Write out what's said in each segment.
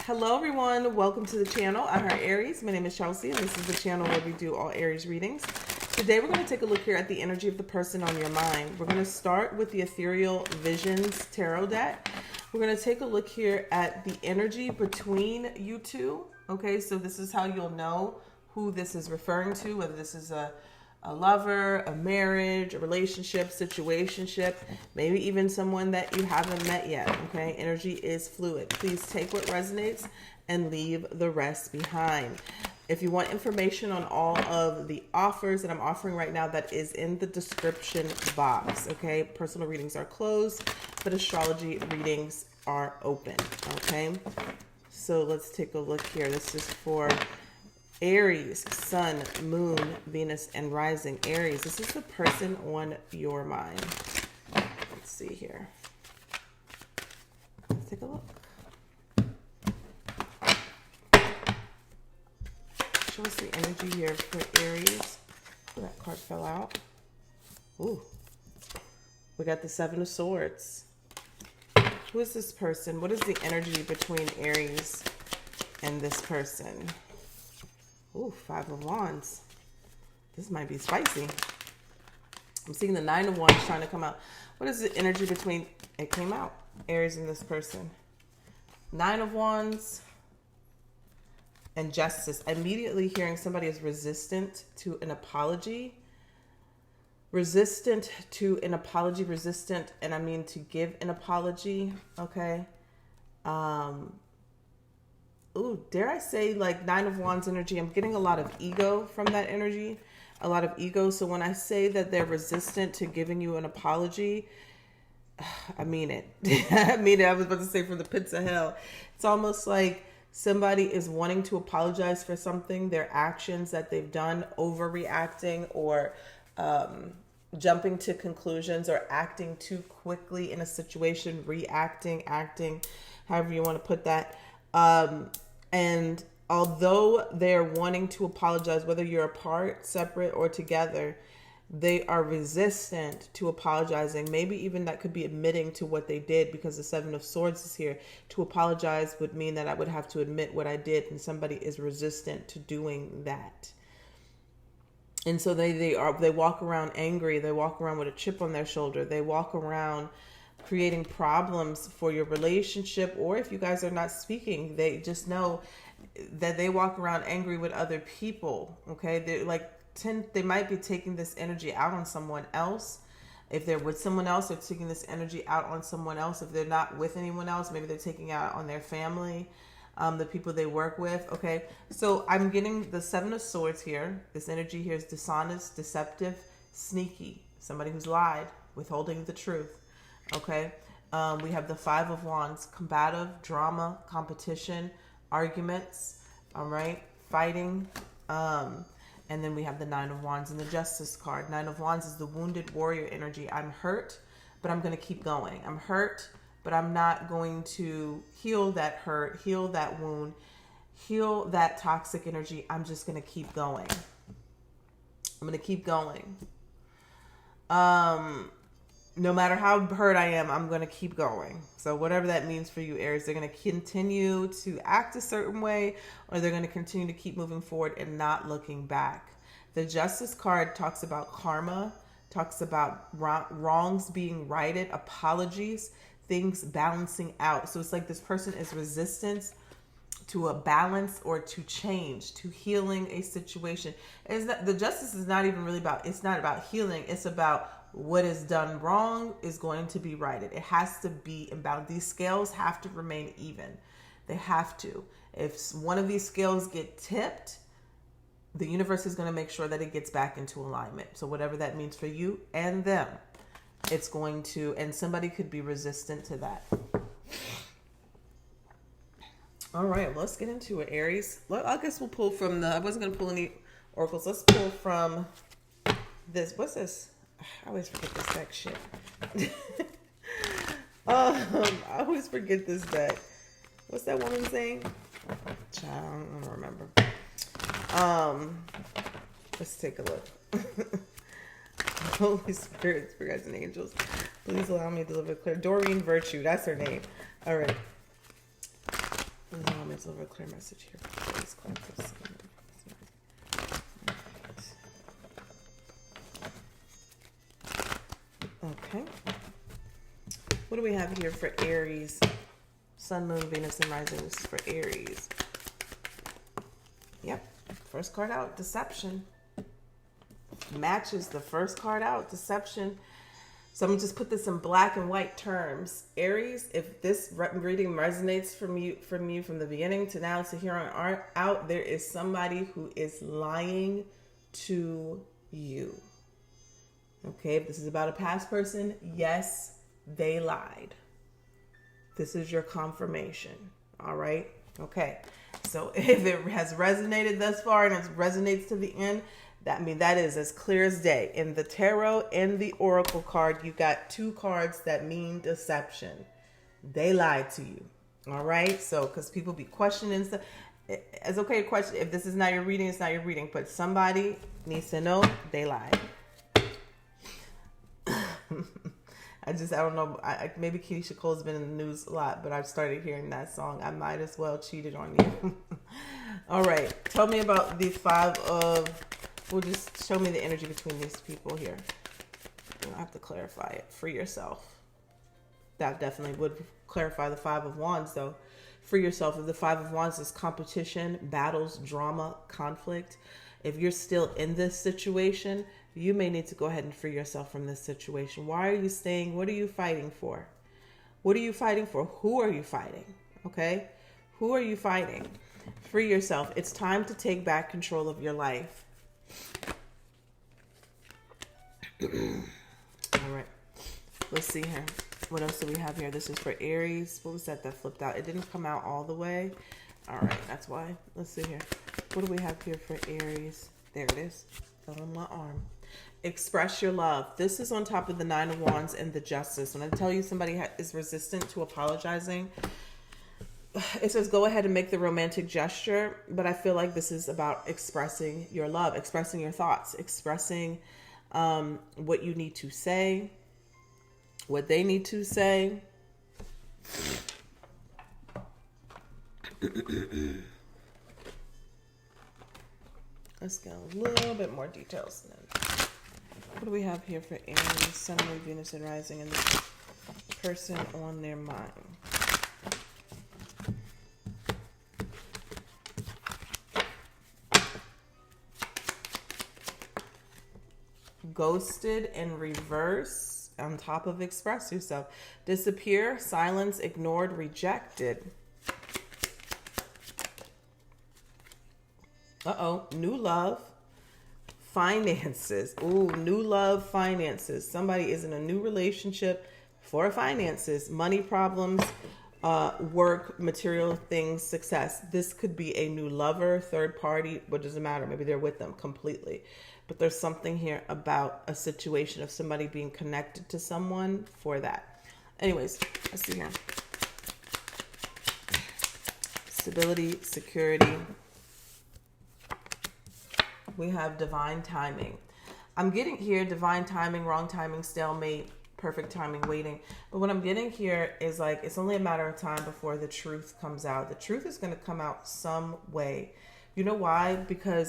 Hello everyone, welcome to the channel. I'm Aries. My name is Chelsea and this is the channel where we do all Aries readings. Today we're going to take a look here at the energy of the person on your mind. We're going to start with the Ethereal Visions Tarot deck. We're going to take a look here at the energy between you two. Okay, so this is how you'll know who this is referring to, whether this is a lover, a marriage, a relationship, situationship, maybe even someone that you haven't met yet. Okay, energy is fluid. Please take what resonates and leave the rest behind. If you want information on all of the offers that I'm offering right now, that is in the description box. Okay, personal readings are closed, but astrology readings are open. Okay, so let's take a look here. This is for Aries, Sun, Moon, Venus, and Rising. Aries, this is the person on your mind. Let's see here. Let's take a look. Show us the energy here for Aries. Oh, that card fell out. Ooh. We got the Seven of Swords. Who is this person? What is the energy between Aries and this person? Ooh, Five of Wands. This might be spicy. I'm seeing the Nine of Wands trying to come out. What is the energy between, it came out, Aries and this person? Nine of Wands and Justice. Immediately hearing somebody is resistant to an apology. Resistant to an apology. Resistant, and I mean to give an apology. Okay. Ooh, dare I say, like, Nine of Wands energy, I'm getting a lot of ego from that energy, a lot of ego. So when I say that they're resistant to giving you an apology, I mean it. I mean it. I was about to say from the pits of hell. It's almost like somebody is wanting to apologize for something, their actions that they've done, overreacting or jumping to conclusions or acting too quickly in a situation, reacting, acting, however you want to put that. And although they're wanting to apologize, whether you're apart, separate, or together, they are resistant to apologizing. Maybe even that could be admitting to what they did, because the Seven of Swords is here. To apologize would mean that I would have to admit what I did, and somebody is resistant to doing that. And so they walk around angry. They walk around with a chip on their shoulder. They walk around creating problems for your relationship, or if you guys are not speaking, they just know that they walk around angry with other people. Okay, they might be taking this energy out on someone else. If they're with someone else, they're taking this energy out on someone else. If they're not with anyone else, maybe they're taking it out on their family, the people they work with. Okay, so I'm getting the Seven of Swords here. This energy here is dishonest, deceptive, sneaky, somebody who's lied, withholding the truth. Okay, we have the Five of Wands, combative, drama, competition, arguments, all right, fighting, and then we have the Nine of Wands and the Justice card. Nine of Wands is the wounded warrior energy. I'm hurt, but I'm going to keep going. I'm hurt, but I'm not going to heal that hurt, heal that wound, heal that toxic energy. I'm just going to keep going. I'm going to keep going. No matter how hurt I am, I'm going to keep going. So whatever that means for you, Aries, they're going to continue to act a certain way, or they're going to continue to keep moving forward and not looking back. The Justice card talks about karma, talks about wrongs being righted, apologies, things balancing out. So it's like this person is resistant to a balance or to change, to healing a situation. The Justice is not even really about, it's not about healing. It's about what is done wrong is going to be righted. It has to be about, these scales have to remain even. They have to. If one of these scales get tipped, the universe is going to make sure that it gets back into alignment. So whatever that means for you and them, it's going to, and somebody could be resistant to that. All right, let's get into it, Aries. I guess we'll pull from I wasn't going to pull any oracles. Let's pull from this. What's this? I always forget this deck shit. I always forget this deck. What's that woman's name? Child, I don't remember. Let's take a look. Holy Spirit, spirits and angels, please allow me to deliver clear. Doreen Virtue, that's her name. All right. Please allow me let's over a clear message here. Please, collective. Okay. What do we have here for Aries? Sun, Moon, Venus, and Rising. This is for Aries. Yep. First card out, deception. Matches the first card out, deception. So I'm going to just put this in black and white terms. Aries, if this reading resonates from you from the beginning to now to here on out, there is somebody who is lying to you. Okay, if this is about a past person, yes, they lied. This is your confirmation. All right. Okay. So if it has resonated thus far and it resonates to the end, that is as clear as day. In the tarot and the oracle card, you got two cards that mean deception. They lied to you. All right. So because people be questioning stuff, it's okay to question. If this is not your reading, it's not your reading. But somebody needs to know they lied. I don't know. Maybe Keisha Cole's been in the news a lot, but I've started hearing that song. I might as well cheated on you. All right. Tell me about the just show me the energy between these people here. You don't have to clarify it for yourself. That definitely would clarify the Five of Wands, though. For yourself, if the Five of Wands is competition, battles, drama, conflict, if you're still in this situation, you may need to go ahead and free yourself from this situation. Why are you staying? What are you fighting for? What are you fighting for? Who are you fighting? Okay? Who are you fighting? Free yourself. It's time to take back control of your life. All right. Let's see here. What else do we have here? This is for Aries. What was that flipped out? It didn't come out all the way. All right. That's why. Let's see here. What do we have here for Aries? There it is. Fell on my arm. Express your love. This is on top of the Nine of Wands and the Justice. When I tell you somebody is resistant to apologizing, it says go ahead and make the romantic gesture, but I feel like this is about expressing your love, expressing your thoughts, expressing what you need to say, what they need to say. Let's get a little bit more details then. What do we have here for Aries, Sun, Moon, Venus, and Rising, and the person on their mind? Ghosted in reverse on top of express yourself. Disappear, silence, ignored, rejected. New love, finances. Ooh, new love, finances. Somebody is in a new relationship for finances, money problems, work, material things, success. This could be a new lover, third party, what doesn't matter. Maybe they're with them completely. But there's something here about a situation of somebody being connected to someone for that. Anyways, let's see here. Stability, security. We have divine timing. I'm getting here divine timing, wrong timing, stalemate, perfect timing, waiting. But what I'm getting here is like, it's only a matter of time before the truth comes out. The truth is going to come out some way. You know why? Because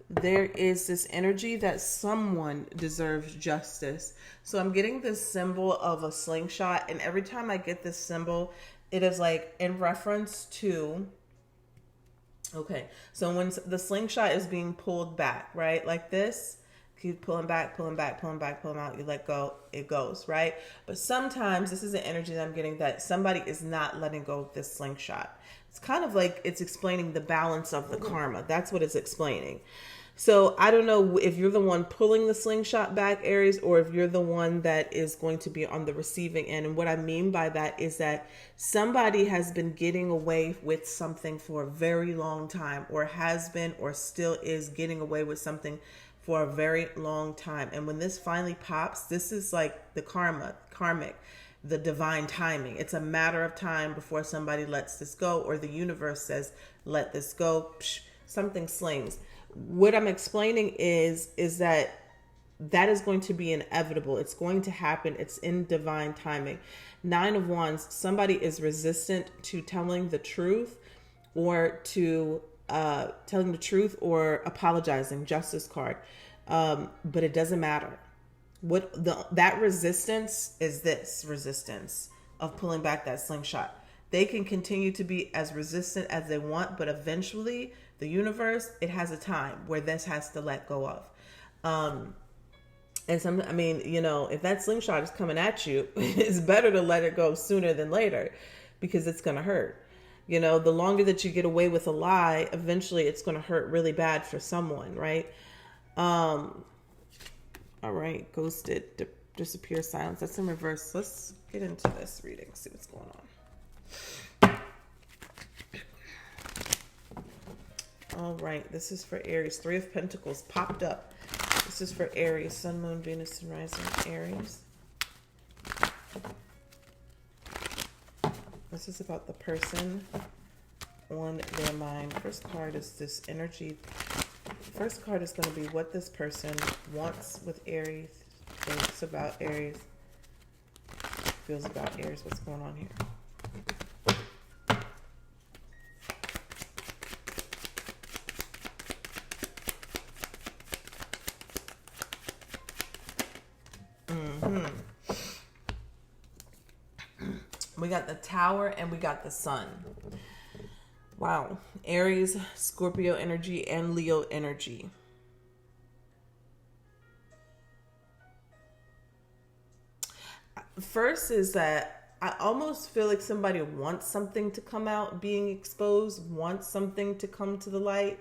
there is this energy that someone deserves justice. So I'm getting this symbol of a slingshot. And every time I get this symbol, it is like in reference to, okay, so when the slingshot is being pulled back, right? Like this, keep pulling back, pulling back, pulling back, pulling out. You let go, it goes, right? But sometimes this is an energy that I'm getting that somebody is not letting go of this slingshot. It's kind of like it's explaining the balance of the karma. That's what it's explaining. So I don't know if you're the one pulling the slingshot back, Aries, or if you're the one that is going to be on the receiving end. And what I mean by that is that somebody has been getting away with something for a very long time, or has been, or still is getting away with something for a very long time. And when this finally pops, this is like the karmic, the divine timing. It's a matter of time before somebody lets this go, or the universe says, let this go. Psh, something slings. What I'm explaining is that is going to be inevitable. It's going to happen. It's in divine timing. Nine of Wands, somebody is resistant to telling the truth, or to telling the truth or apologizing, justice card. But it doesn't matter. That resistance is this resistance of pulling back that slingshot. They can continue to be as resistant as they want, but eventually the universe, it has a time where this has to let go of. And if that slingshot is coming at you, it's better to let it go sooner than later, because it's going to hurt. The longer that you get away with a lie, eventually it's going to hurt really bad for someone, right? All right, ghosted, disappear, silence. That's in reverse. Let's get into this reading, see what's going on. All right, this is for Aries. 3 of Pentacles popped up. This is for Aries, Sun, Moon, Venus, and Rising Aries. This is about the person on their mind. First card is this energy. First card is going to be what this person wants with Aries, thinks about Aries, feels about Aries. What's going on here? We got the Tower and we got the Sun. Wow. Aries, Scorpio energy, and Leo energy. First is that I almost feel like somebody wants something to come out being exposed, wants something to come to the light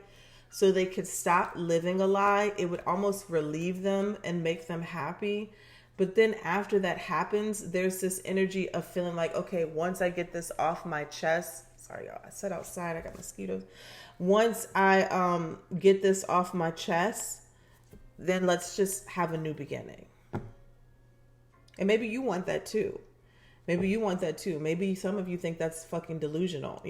so they could stop living a lie. It would almost relieve them and make them happy. But then after that happens, there's this energy of feeling like, okay, once I get this off my chest, sorry, y'all, I said outside, I got mosquitoes. Once I get this off my chest, then let's just have a new beginning. And maybe you want that too. Maybe some of you think that's fucking delusional,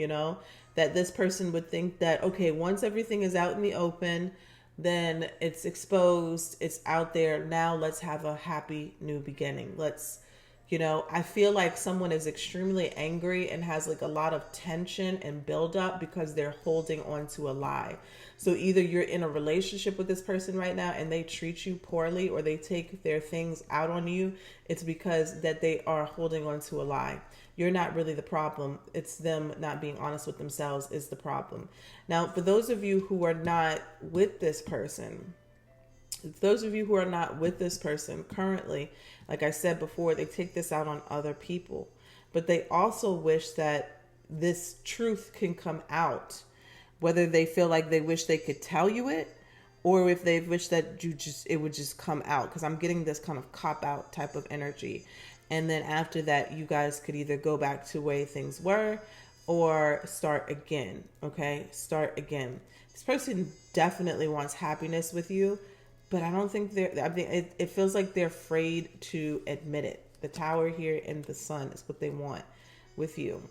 that this person would think that, okay, once everything is out in the open, then it's exposed, it's out there. Now let's have a happy new beginning. I feel like someone is extremely angry and has like a lot of tension and buildup because they're holding on to a lie. So either you're in a relationship with this person right now and they treat you poorly, or they take their things out on you. It's because that they are holding on to a lie. You're not really the problem. It's them not being honest with themselves is the problem. Now, for those of you who are not with this person, currently, like I said before, they take this out on other people, but they also wish that this truth can come out, whether they feel like they wish they could tell you it, or if they wish that it would just come out, because I'm getting this kind of cop-out type of energy. And then after that, you guys could either go back to the way things were or start again. Okay? Start again. This person definitely wants happiness with you, but I don't think it feels like they're afraid to admit it. The Tower here and the Sun is what they want with you.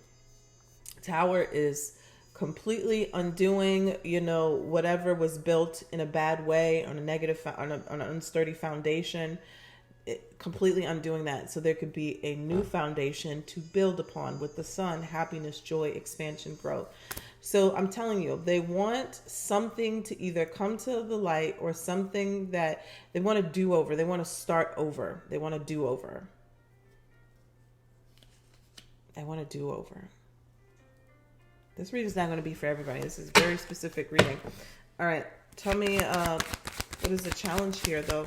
Tower is completely undoing, whatever was built in a bad way, on a negative, on an unsturdy foundation. Completely undoing that, so there could be a new foundation to build upon with the Sun. Happiness, joy, expansion, growth. So I'm telling you, they want something to either come to the light, or something that they want to do over. They want to start over. They want to do over. This reading is not going to be for everybody. This is a very specific reading. All right, tell me what is the challenge here, though?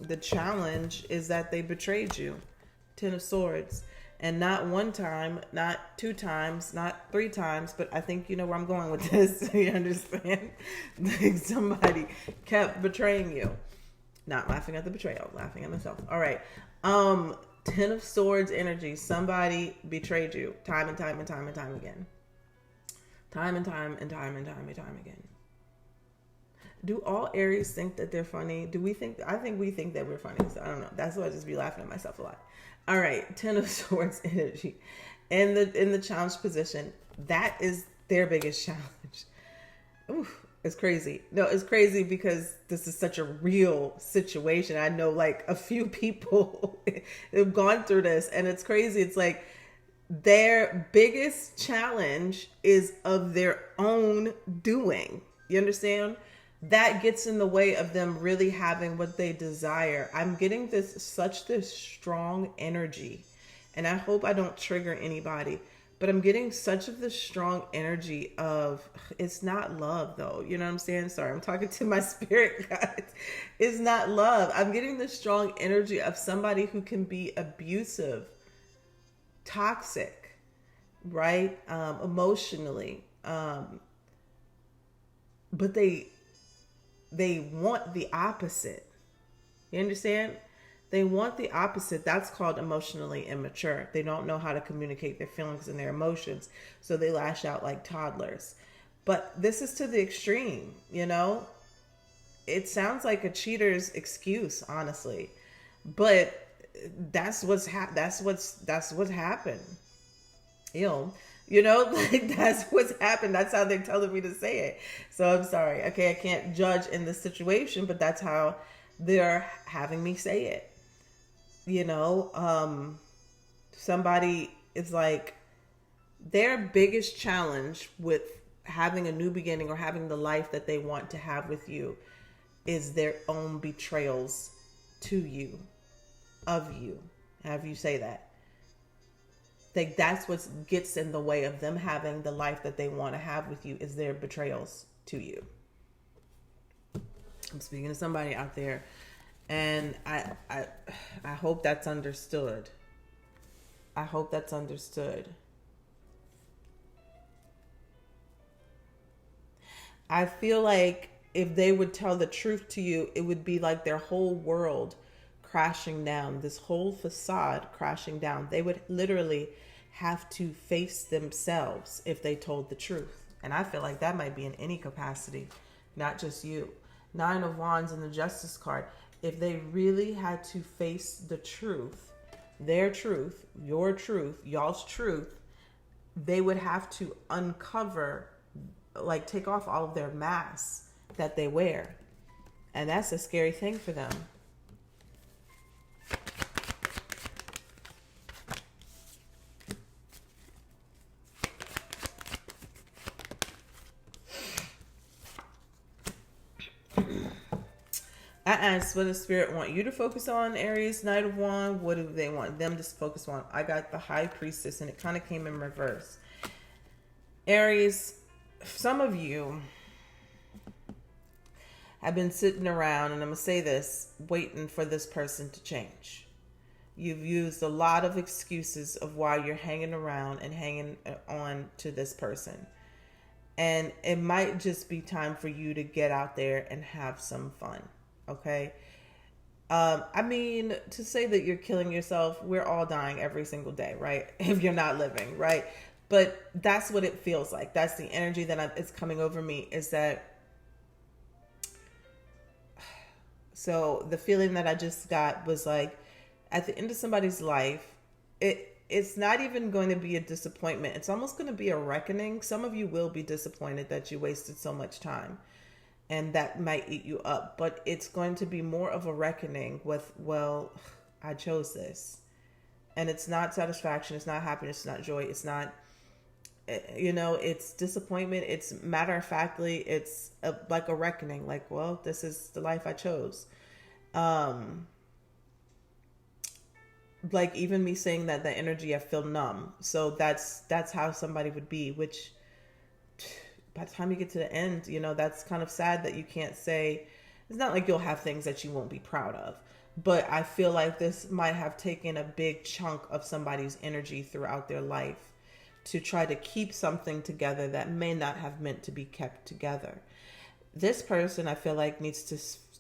The challenge is that they betrayed you. 10 of Swords. And not one time, not 2 times, not 3 times, but I think you know where I'm going with this. You understand? Like somebody kept betraying you. Not laughing at the betrayal, laughing at myself. All right. 10 of Swords energy. Somebody betrayed you time and time and time and time again. Time and time and time and time and time again. Do all Aries think that they're funny? I think we think that we're funny. So I don't know. That's why I just be laughing at myself a lot. All right. 10 of Swords energy. In the challenge position. That is their biggest challenge. Oof, it's crazy. No, it's crazy because this is such a real situation. I know like a few people have gone through this, and it's crazy. It's like their biggest challenge is of their own doing. You understand? That gets in the way of them really having what they desire. I'm getting this strong energy, and I hope I don't trigger anybody, but I'm getting such of this strong energy of, it's not love though. You know what I'm saying? Sorry, I'm talking to my spirit guys. It's not love. I'm getting this strong energy of somebody who can be abusive, toxic, right? Emotionally. But they want the opposite. You understand? They want the opposite. That's called emotionally immature. They don't know how to communicate their feelings and their emotions, so they lash out like toddlers. But this is to the extreme, you know? It sounds like a cheater's excuse, honestly. But that's what's happened. You know, like that's what's happened. That's how they're telling me to say it. So I'm sorry. Okay, I can't judge in this situation, but that's how they're having me say it. You know, somebody is like, their biggest challenge with having a new beginning or having the life that they want to have with you is their own betrayals to you, of you. Have you say that? Like, that's what gets in the way of them having the life that they want to have with you, is their betrayals to you. I'm speaking to somebody out there, and I hope that's understood. I hope that's understood. I feel like if they would tell the truth to you, it would be like their whole world crashing down, this whole facade crashing down. They would literally have to face themselves if they told the truth. And I feel like that might be in any capacity, not just you. 9 of Wands and the Justice card. If they really had to face the truth, their truth, your truth, y'all's truth, they would have to uncover, like take off all of their masks that they wear. And that's a scary thing for them. I asked, what does Spirit want you to focus on, Aries, Knight of Wands? What do they want them to focus on? I got the High Priestess, and it kind of came in reverse. Aries, some of you have been sitting around, and I'm going to say this, waiting for this person to change. You've used a lot of excuses of why you're hanging around and hanging on to this person. And it might just be time for you to get out there and have some fun. Okay. I mean, to say that you're killing yourself, we're all dying every single day, right? If you're not living, right? But that's what it feels like. That's the energy that it's coming over me, is that. So the feeling that I just got was like, at the end of somebody's life, it's not even going to be a disappointment. It's almost going to be a reckoning. Some of you will be disappointed that you wasted so much time, and that might eat you up, but it's going to be more of a reckoning with, well, I chose this. And it's not satisfaction. It's not happiness. It's not joy. It's not, it's disappointment. It's matter of factly, it's like a reckoning. Like, well, this is the life I chose. Like even me saying that, the energy, I feel numb. So that's how somebody would be, which by the time you get to the end, that's kind of sad that you can't say. It's not like you'll have things that you won't be proud of, but I feel like this might have taken a big chunk of somebody's energy throughout their life to try to keep something together that may not have meant to be kept together. This person, I feel like, needs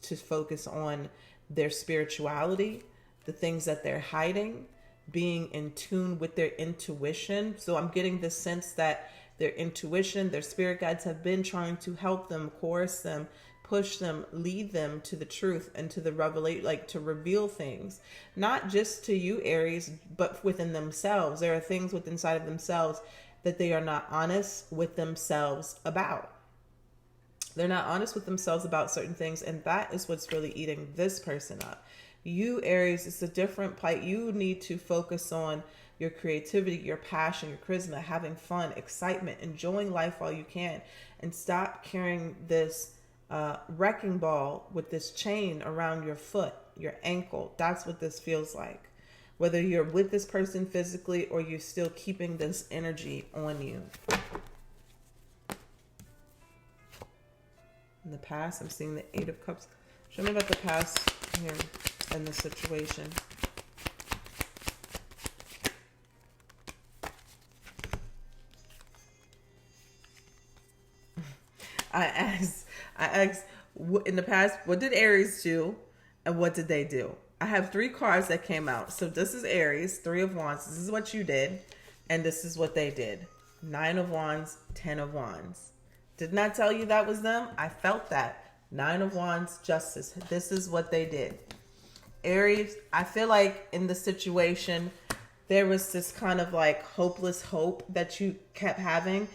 to focus on their spirituality, the things that they're hiding, being in tune with their intuition. So I'm getting the sense that their intuition, their spirit guides have been trying to help them, coerce them, push them, lead them to the truth and to the revelation, like to reveal things, not just to you, Aries, but within themselves. There are things within inside of themselves that they are not honest with themselves about. They're not honest with themselves about certain things, and that is what's really eating this person up. You, Aries, it's a different plight. You need to focus on your creativity, your passion, your charisma, having fun, excitement, enjoying life while you can, and stop carrying this wrecking ball with this chain around your foot, your ankle. That's what this feels like. Whether you're with this person physically or you're still keeping this energy on you. In the past, I'm seeing the Eight of Cups. Show me about the past here in this situation. I asked in the past, what did Aries do and what did they do? I have 3 cards that came out. So this is Aries, 3 of Wands. This is what you did and this is what they did. 9 of Wands, 10 of Wands. Did not tell you that was them. I felt that. 9 of Wands, Justice. This is what they did. Aries, I feel like in the situation, there was this kind of like hopeless hope that you kept having.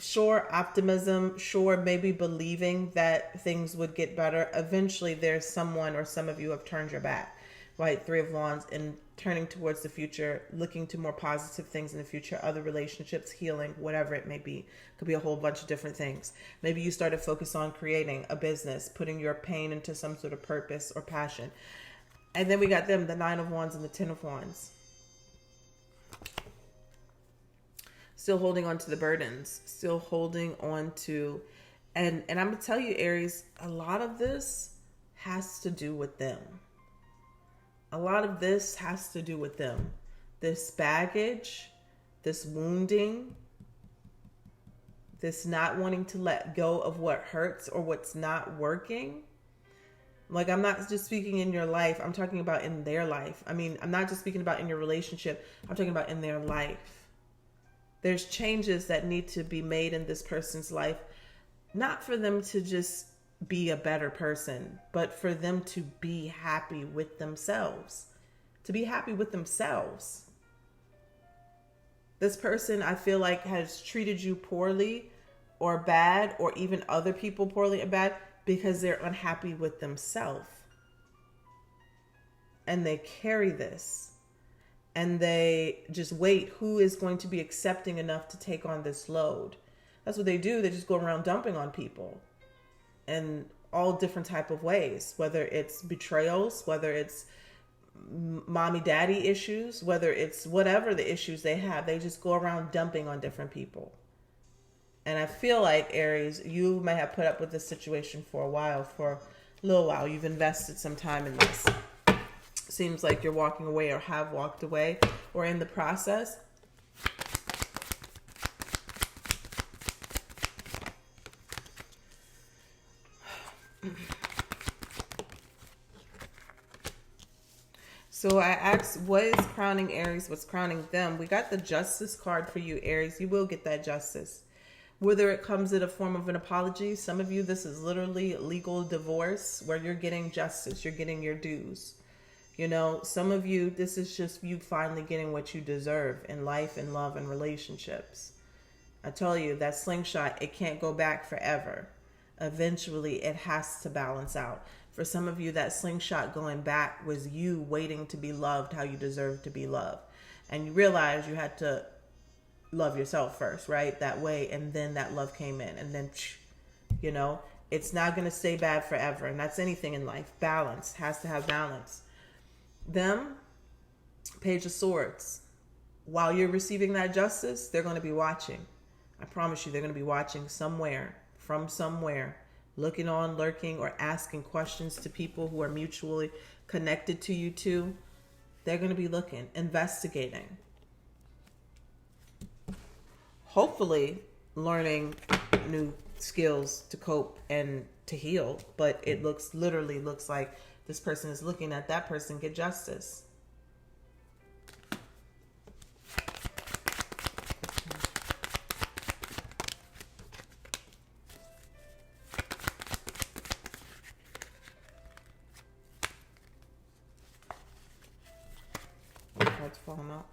Sure, optimism, sure, maybe believing that things would get better. Eventually, there's someone or some of you have turned your back, right? 3 of Wands, and turning towards the future, looking to more positive things in the future, other relationships, healing, whatever it may be. Could be a whole bunch of different things. Maybe you started focus on creating a business, putting your pain into some sort of purpose or passion. And then we got them, the 9 of Wands and the 10 of Wands. Still holding on to the burdens, still holding on to, and I'm going to tell you, Aries, a lot of this has to do with them. A lot of this has to do with them. This baggage, this wounding, this not wanting to let go of what hurts or what's not working. Like, I'm not just speaking in your life. I'm talking about in their life. I mean, I'm not just speaking about in your relationship. I'm talking about in their life. There's changes that need to be made in this person's life, not for them to just be a better person, but for them to be happy with themselves. To be happy with themselves. This person, I feel like, has treated you poorly or bad, or even other people poorly or bad, because they're unhappy with themselves. And they carry this. And they just wait, who is going to be accepting enough to take on this load? That's what they do. They just go around dumping on people in all different type of ways, whether it's betrayals, whether it's mommy daddy issues, whether it's whatever the issues they have. They just go around dumping on different people. And I feel like, Aries, you may have put up with this situation for a while, for a little while. You've invested some time in this. Seems like you're walking away or have walked away or in the process. So I asked, what is crowning Aries? What's crowning them? We got the Justice card for you, Aries. You will get that justice. Whether it comes in a form of an apology. Some of you, this is literally legal divorce where you're getting justice. You're getting your dues. You know, some of you, this is just you finally getting what you deserve in life and love and relationships. I tell you, that slingshot, it can't go back forever. Eventually, it has to balance out. For some of you, that slingshot going back was you waiting to be loved how you deserve to be loved. And you realize you had to love yourself first, right? That way, and then that love came in. And then, you know, it's not going to stay bad forever. And that's anything in life. Balance has to have balance. Them, Page of Swords. While you're receiving that justice, they're going to be watching. I promise you, they're going to be watching somewhere, from somewhere, looking on, lurking, or asking questions to people who are mutually connected to you too. They're going to be looking, investigating. Hopefully learning new skills to cope and to heal. But it literally looks like this person is looking at that person get justice. Let's pull him out.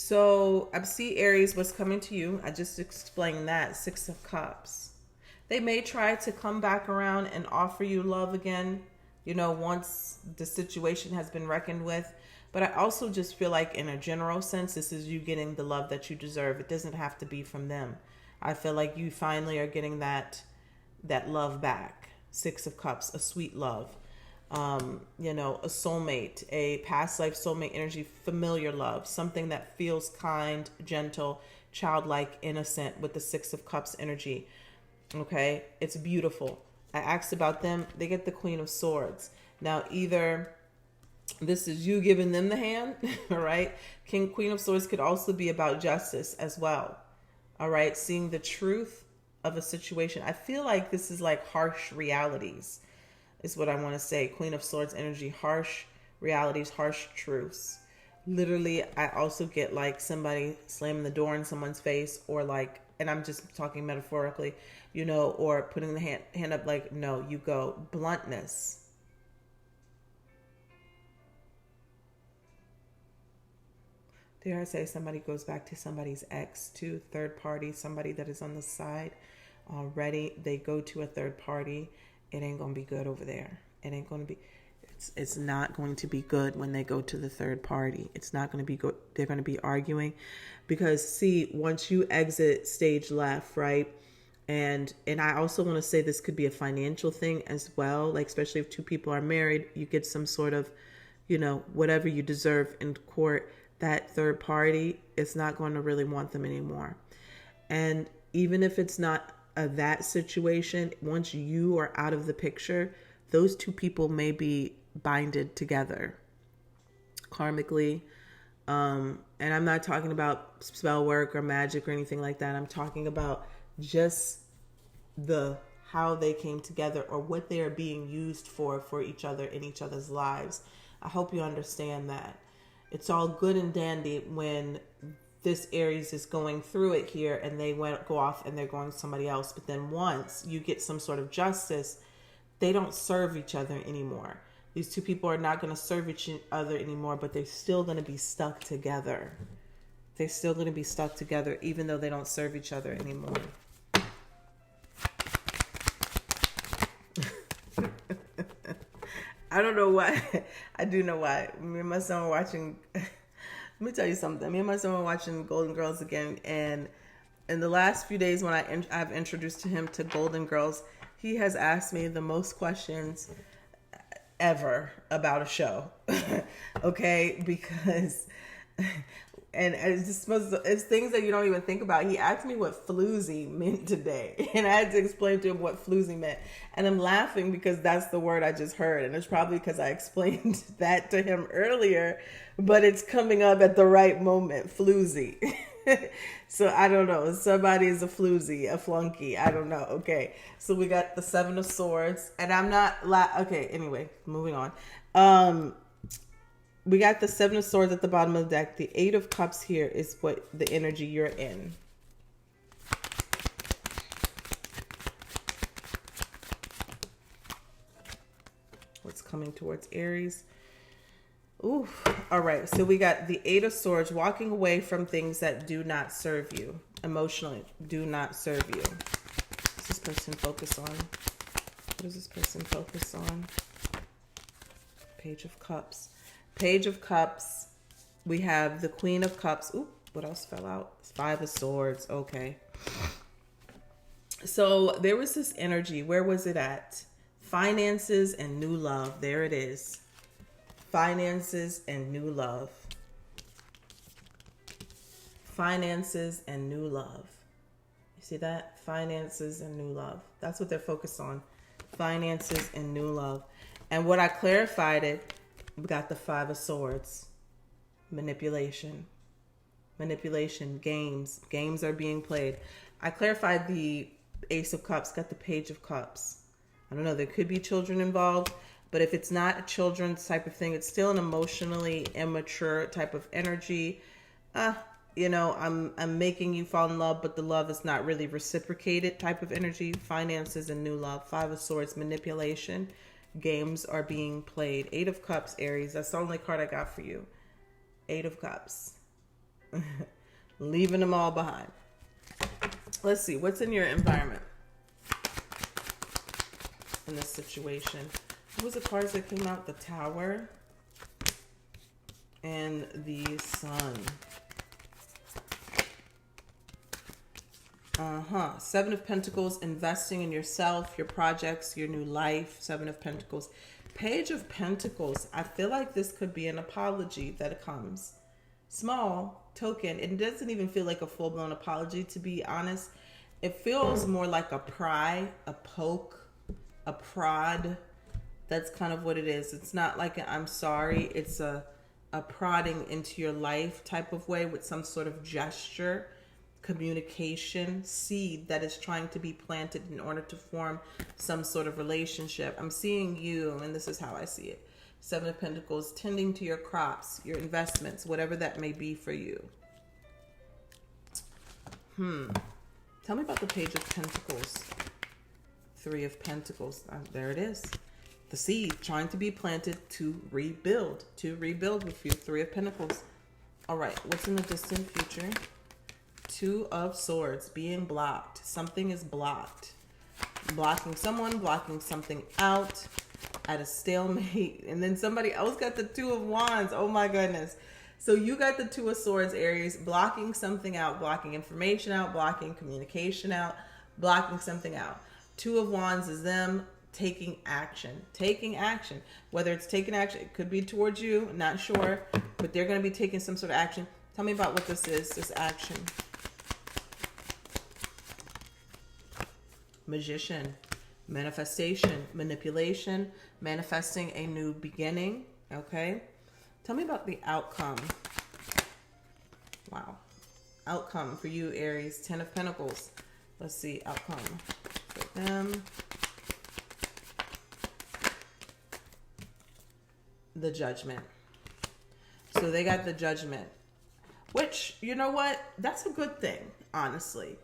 So I see Aries, what's coming to you. I just explained that. 6 of Cups. They may try to come back around and offer you love again, once the situation has been reckoned with. But I also just feel like in a general sense, this is you getting the love that you deserve. It doesn't have to be from them. I feel like you finally are getting that love back. 6 of Cups, a sweet love. A soulmate, a past life soulmate energy, familiar love, something that feels kind, gentle, childlike, innocent with the 6 of Cups energy. Okay, it's beautiful. I asked about them. They get the Queen of Swords. Now, either this is you giving them the hand, all right? Queen of Swords could also be about justice as well, all right? Seeing the truth of a situation. I feel like this is like harsh realities is what I want to say. Queen of Swords energy, harsh realities, harsh truths. Literally, I also get like somebody slamming the door in someone's face, or like, and I'm just talking metaphorically, or putting the hand up like, no, you go. Bluntness. Dare I say somebody goes back to somebody's ex too, third party, somebody that is on the side already. They go to a third party. It ain't going to be good over there. It ain't going to be, it's not going to be good when they go to the third party. It's not going to be good. They're going to be arguing because see, once you exit stage left, right? And I also want to say this could be a financial thing as well. Like, especially if two people are married, you get some sort of, whatever you deserve in court. That third party is not going to really want them anymore. And even if it's not that situation, once you are out of the picture, those two people may be binded together karmically. And I'm not talking about spell work or magic or anything like that. I'm talking about just how they came together or what they are being used for each other in each other's lives. I hope you understand that. It's all good and dandy when this Aries is going through it here and they go off and they're going to somebody else. But then once you get some sort of justice, they don't serve each other anymore. These two people are not going to serve each other anymore, but they're still going to be stuck together. They're still going to be stuck together even though they don't serve each other anymore. I don't know why. I do know why. Me and my son were watching. Let me tell you something. Me and my son were watching Golden Girls again, and in the last few days when I've introduced him to Golden Girls, he has asked me the most questions ever about a show. Okay, because and it's things that you don't even think about. He asked me what floozy meant today, and I had to explain to him what floozy meant. And I'm laughing because that's the word I just heard, and it's probably because I explained that to him earlier, but it's coming up at the right moment. Floozy. So I don't know. Somebody is a floozy, a flunky. I don't know. Okay. So we got the 7 of Swords, and I'm not okay. Anyway, moving on. We got the 7 of Swords at the bottom of the deck. The 8 of Cups here is what the energy you're in. What's coming towards Aries? Ooh. All right. So we got the 8 of Swords, walking away from things that do not serve you emotionally, do not serve you. What does this person focus on? What does this person focus on? Page of Cups. Page of Cups. We have the Queen of Cups. Ooh, what else fell out? 5 of Swords. Okay. So there was this energy. Where was it at? Finances and new love. There it is. Finances and new love. Finances and new love. You see that? Finances and new love. That's what they're focused on. Finances and new love. And what I clarified it, we got the 5 of Swords. Manipulation. Manipulation. Games. Games are being played. I clarified the Ace of Cups, got the Page of Cups. I don't know, there could be children involved, but if it's not a children's type of thing, it's still an emotionally immature type of energy. I'm making you fall in love, but the love is not really reciprocated type of energy. Finances and new love. 5 of Swords, manipulation. Games are being played. 8 of Cups, Aries. That's the only card I got for you. 8 of Cups. Leaving them all behind. Let's see. What's in your environment in this situation? What was the cards that came out? The Tower and the Sun. Seven of Pentacles, investing in yourself, your projects, your new life. Seven of Pentacles. Page of Pentacles. I feel like this could be an apology that comes. Small, token. It doesn't even feel like a full-blown apology, to be honest. It feels more like a pry, a poke, a prod. That's kind of what it is. It's not like an I'm sorry. It's a prodding into your life type of way with some sort of gesture, communication, seed that is trying to be planted in order to form some sort of relationship. I'm seeing you, and this is how I see it. Seven of Pentacles, tending to your crops, your investments, whatever that may be for you. Tell me about the Page of Pentacles. Three of Pentacles. There it is. The seed trying to be planted to rebuild with you. Three of Pentacles. All right. What's in the distant future? Two of Swords, being blocked. Something is blocked. Blocking someone, blocking something out, at a stalemate. And then somebody else got the Two of Wands. Oh my goodness. So you got the Two of Swords, Aries, blocking something out, blocking information out, blocking communication out, blocking something out. Two of Wands is them taking action. Whether it's taking action, it could be towards you, not sure, but they're going to be taking some sort of action. Tell me about what this is, this action. Magician, manifestation, manipulation, manifesting a new beginning. Okay. Tell me about the outcome. Wow. Outcome for you, Aries. Ten of Pentacles. Let's see. Outcome for them. The Judgment. So they got the Judgment. Which, you know what? That's a good thing, honestly.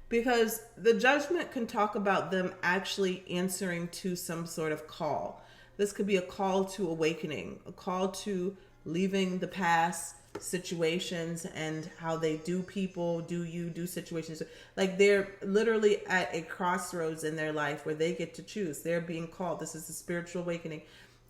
Because the Judgment can talk about them actually answering to some sort of call. This could be a call to awakening, a call to leaving the past situations and how they do people, do situations. Like they're literally at a crossroads in their life where they get to choose. They're being called. This is a spiritual awakening.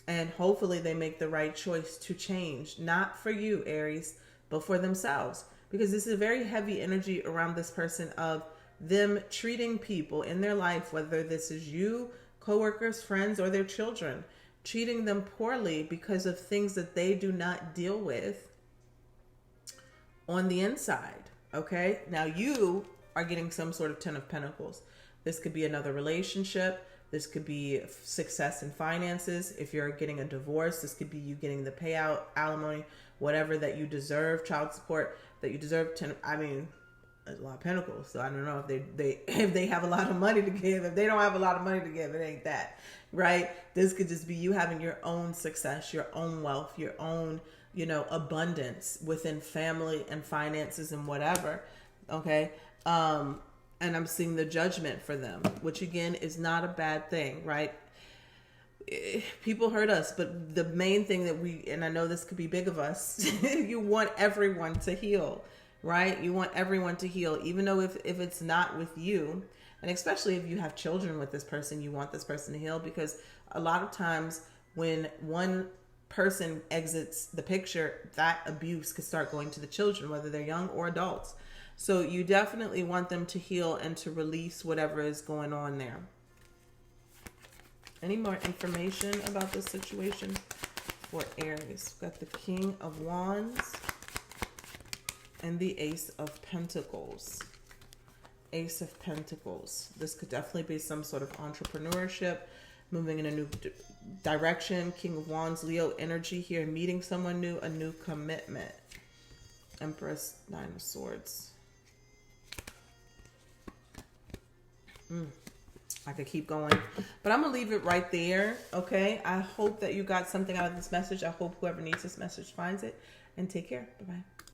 And hopefully they make the right choice to change. Not for you, Aries, but for themselves. Because this is a very heavy energy around this person of them treating people in their life, whether this is you, coworkers, friends, or their children, treating them poorly because of things that they do not deal with on the inside. Okay. Now you are getting some sort of Ten of Pentacles. This could be another relationship. This could be success in finances. If you're getting a divorce, this could be you getting the payout, alimony, whatever that you deserve, child support that you deserve. There's a lot of Pentacles, so I don't know if they have a lot of money to give. If they don't have a lot of money to give, it ain't that, right? This could just be you having your own success, your own wealth, your own, abundance within family and finances and whatever, okay? And I'm seeing the Judgment for them, which again is not a bad thing, right? People hurt us, but the main thing that and I know this could be big of us, you want everyone to heal. Right? You want everyone to heal, even though if it's not with you, and especially if you have children with this person, you want this person to heal, because a lot of times when one person exits the picture, that abuse could start going to the children, whether they're young or adults. So you definitely want them to heal and to release whatever is going on there. Any more information about this situation for Aries? We've got the King of Wands and the Ace of Pentacles. Ace of Pentacles. This could definitely be some sort of entrepreneurship, moving in a new direction. King of Wands, Leo energy here, meeting someone new, a new commitment. Empress, Nine of Swords. I could keep going, but I'm going to leave it right there, okay? I hope that you got something out of this message. I hope whoever needs this message finds it, and take care. Bye-bye.